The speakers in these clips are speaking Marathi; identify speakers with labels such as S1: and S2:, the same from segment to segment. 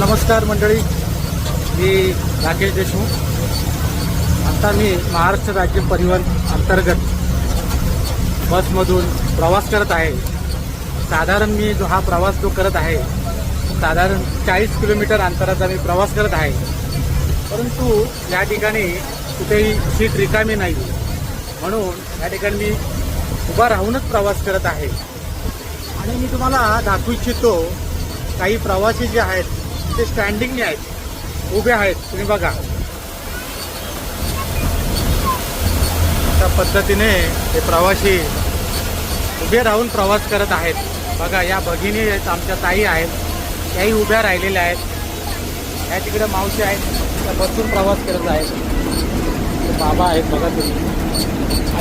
S1: नमस्कार मंडळी, मी राकेश देशमुख. आता मी महाराष्ट्र राज्य परिवहन अंतर्गत बसमधून प्रवास करत आहे. साधारण मी हा प्रवास करत आहे, साधारण 40 किलोमीटर अंतराचा मी प्रवास करत आहे. परंतु या ठिकाणी कुठेही सीट रिकामी नाही, म्हणून या ठिकाणी मी उभा राहूनच प्रवास करत आहे. आणि मी तुम्हाला दाखवू इच्छितो, काही प्रवासी जे आहेत ते स्टँडिंगने आहेत, उभे आहेत. तुम्ही बघा, अशा पद्धतीने हे प्रवासी उभे राहून प्रवास करत आहेत. बघा, या भगिनी आहेत, आमच्या ताई आहेत, त्याही उभ्या राहिलेल्या आहेत. या तिकडे मावशी आहेत, त्या बसून प्रवास करत आहेत. बाबा आहेत, बघा तुम्ही.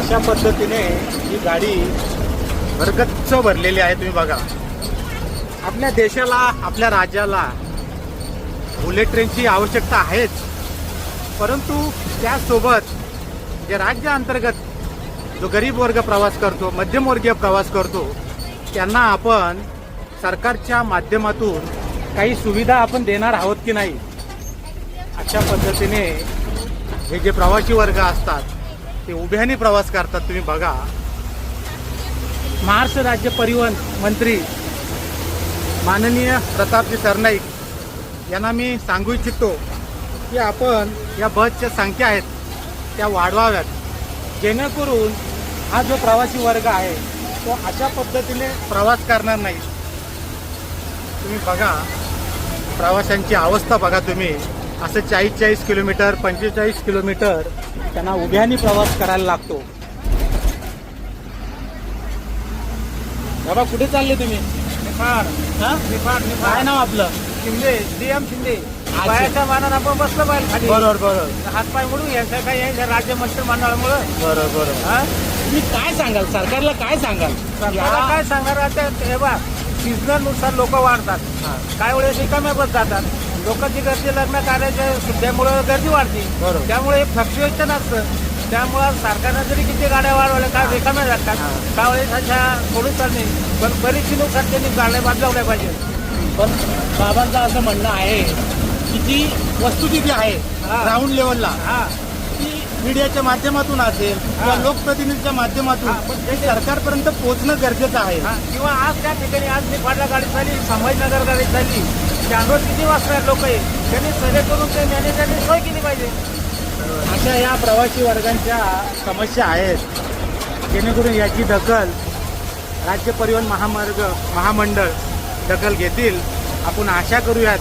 S1: अशा पद्धतीने ही गाडी भरगच्च भरलेली आहे. तुम्ही बघा, आपल्या देशाला, आपल्या राज्याला बुलेट ट्रेनची आवश्यकता आहेच, परंतु त्यासोबत जे राज्य अंतर्गत जो गरीब वर्ग प्रवास करतो, मध्यमवर्गीय प्रवास करतो, त्यांना आपण सरकारच्या माध्यमातून काही सुविधा आपण देणार आहोत की नाही, अशा पद्धतीने हे जे प्रवासी वर्ग असतात ते उभ्याने प्रवास करतात. तुम्ही बघा, महाराष्ट्र राज्य परिवहन मंत्री माननीय प्रतापजी सरनाईक यांना मी सांगू इच्छितो की आपण या बसच्या संख्या आहेत त्या वाढवाव्यात, जेणेकरून हा जो प्रवासी वर्ग आहे तो अशा पद्धतीने प्रवास करणार नाही. तुम्ही बघा, प्रवाशांची अवस्था बघा तुम्ही. असं 40 किलोमीटर, 45 किलोमीटर त्यांना उभ्याने प्रवास करायला लागतो. बाबा, कुठे चालले तुम्ही? काय नाव आपलं?
S2: शिंदे, DM शिंदे. बायाच्या मानानं आपण बसलं पाहिजे खाली.
S1: बरोबर.
S2: हातपाय मोडून यांचं काय यांच्या राज्य मंत्रिमंडळामुळे.
S1: बरोबर. तुम्ही काय सांगाल, सरकारला काय सांगाल?
S2: सरकारला काय सांगणार? आता हे बा, सीझननुसार लोक वाढतात, काय वेळेस रिकाम्या बस जातात. लोकांची गर्दी लग्न कार्याच्या सुट्ट्यामुळे गर्दी वाढते, त्यामुळे फ्लक्च्युएशन असतं. त्यामुळं सरकारनं जरी किती गाड्या वाढवल्या, काय रिकाम्या जातात, त्यावेळेस अशा सोडून चालणे. पण बरीचशी नुकसान त्यांनी गाड्या बदलवल्या पाहिजे.
S1: पण बाबांचं असं म्हणणं आहे की जी वस्तुस्थिती आहे ग्राउंड लेवलला, ती मीडियाच्या माध्यमातून असेल किंवा लोकप्रतिनिधीच्या माध्यमातून ते सरकारपर्यंत पोहोचणं गरजेचं आहे.
S2: किंवा आज त्या ठिकाणी आज निफाडला गाडी झाली, संभाजीनगर गाडी झाली, चांदोड किती वाजता लोक आहे, त्यांनी सर्वे करून ते मॅनेजरने सोय केली पाहिजे.
S1: अशा या प्रवासी वर्गांच्या समस्या आहेत, जेणेकरून याची दखल राज्य परिवहन महामंडळ दखल घेतील. आपण आशा करूयात